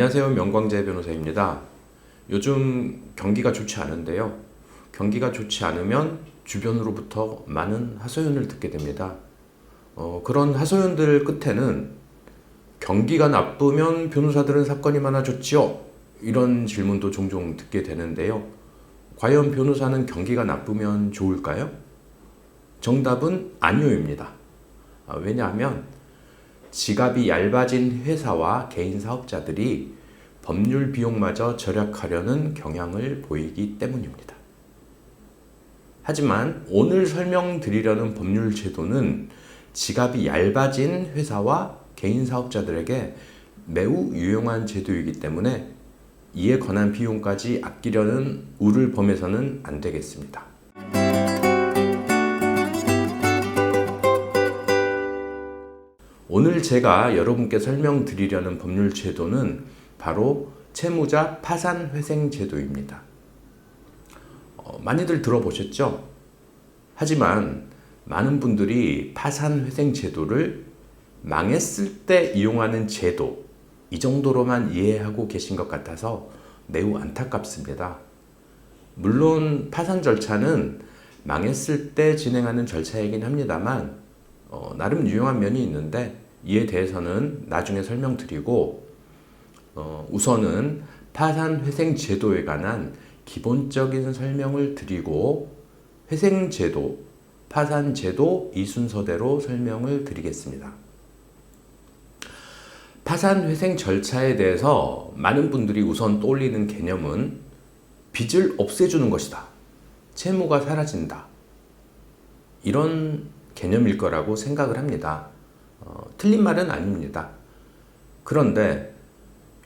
안녕하세요. 명광재 변호사입니다. 요즘 경기가 좋지 않은데요. 경기가 좋지 않으면 주변으로부터 많은 하소연을 듣게 됩니다. 그런 하소연들 끝에는 경기가 나쁘면 변호사들은 사건이 많아졌지요? 이런 질문도 종종 듣게 되는데요. 과연 변호사는 경기가 나쁘면 좋을까요? 정답은 아니오입니다. 왜냐하면 지갑이 얇아진 회사와 개인 사업자들이 법률 비용마저 절약하려는 경향을 보이기 때문입니다. 하지만 오늘 설명드리려는 법률 제도는 지갑이 얇아진 회사와 개인 사업자들에게 매우 유용한 제도이기 때문에 이에 관한 비용까지 아끼려는 우를 범해서는 안 되겠습니다. 오늘 제가 여러분께 설명드리려는 법률 제도는 바로 채무자 파산회생 제도입니다. 많이들 들어보셨죠? 하지만 많은 분들이 파산회생 제도를 망했을 때 이용하는 제도, 이 정도로만 이해하고 계신 것 같아서 매우 안타깝습니다. 물론 파산 절차는 망했을 때 진행하는 절차이긴 합니다만 나름 유용한 면이 있는데 이에 대해서는 나중에 설명드리고 우선은 파산회생 제도에 관한 기본적인 설명을 드리고 회생제도, 파산제도 이 순서대로 설명을 드리겠습니다. 파산회생 절차에 대해서 많은 분들이 우선 떠올리는 개념은 빚을 없애주는 것이다. 채무가 사라진다. 이런 개념일 거라고 생각을 합니다. 틀린 말은 아닙니다. 그런데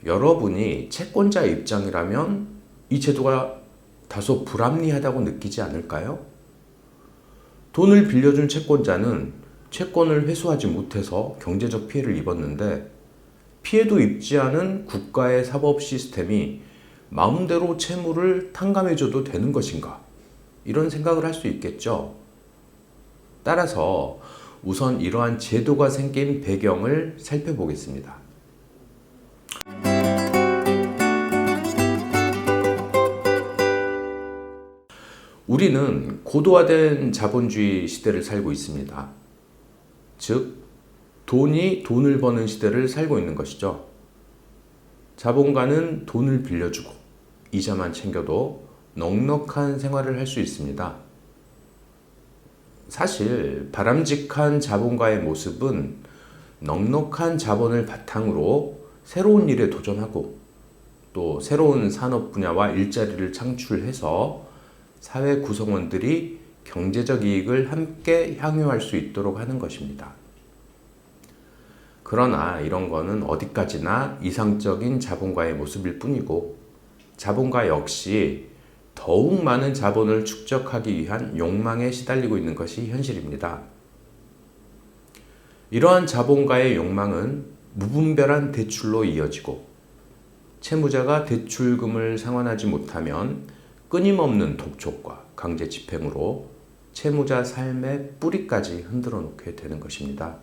여러분이 채권자의 입장이라면 이 제도가 다소 불합리하다고 느끼지 않을까요? 돈을 빌려준 채권자는 채권을 회수하지 못해서 경제적 피해를 입었는데 피해도 입지 않은 국가의 사법 시스템이 마음대로 채무를 탕감해줘도 되는 것인가? 이런 생각을 할 수 있겠죠. 따라서 우선 이러한 제도가 생긴 배경을 살펴보겠습니다. 우리는 고도화된 자본주의 시대를 살고 있습니다. 즉, 돈이 돈을 버는 시대를 살고 있는 것이죠. 자본가는 돈을 빌려주고 이자만 챙겨도 넉넉한 생활을 할 수 있습니다. 사실 바람직한 자본가의 모습은 넉넉한 자본을 바탕으로 새로운 일에 도전하고 또 새로운 산업 분야와 일자리를 창출해서 사회 구성원들이 경제적 이익을 함께 향유할 수 있도록 하는 것입니다. 그러나 이런 거는 어디까지나 이상적인 자본가의 모습일 뿐이고 자본가 역시 더욱 많은 자본을 축적하기 위한 욕망에 시달리고 있는 것이 현실입니다. 이러한 자본가의 욕망은 무분별한 대출로 이어지고 채무자가 대출금을 상환하지 못하면 끊임없는 독촉과 강제 집행으로 채무자 삶의 뿌리까지 흔들어 놓게 되는 것입니다.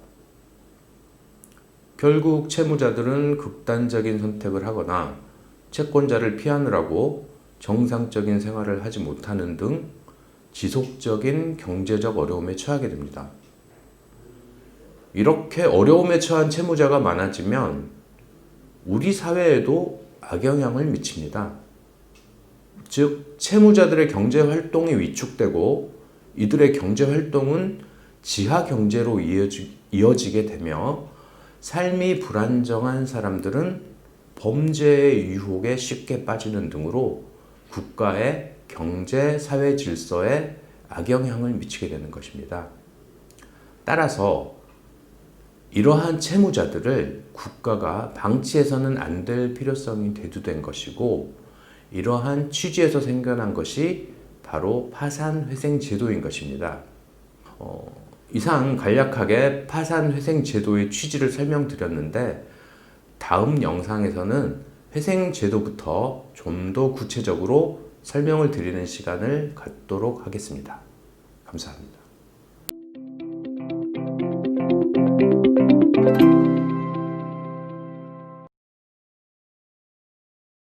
결국 채무자들은 극단적인 선택을 하거나 채권자를 피하느라고 정상적인 생활을 하지 못하는 등 지속적인 경제적 어려움에 처하게 됩니다. 이렇게 어려움에 처한 채무자가 많아지면 우리 사회에도 악영향을 미칩니다. 즉, 채무자들의 경제 활동이 위축되고 이들의 경제 활동은 지하 경제로 이어지게 되며 삶이 불안정한 사람들은 범죄의 유혹에 쉽게 빠지는 등으로 국가의 경제, 사회 질서에 악영향을 미치게 되는 것입니다. 따라서 이러한 채무자들을 국가가 방치해서는 안 될 필요성이 대두된 것이고 이러한 취지에서 생겨난 것이 바로 파산회생 제도인 것입니다. 이상 간략하게 파산회생 제도의 취지를 설명드렸는데 다음 영상에서는 회생 제도부터 좀 더 구체적으로 설명을 드리는 시간을 갖도록 하겠습니다. 감사합니다.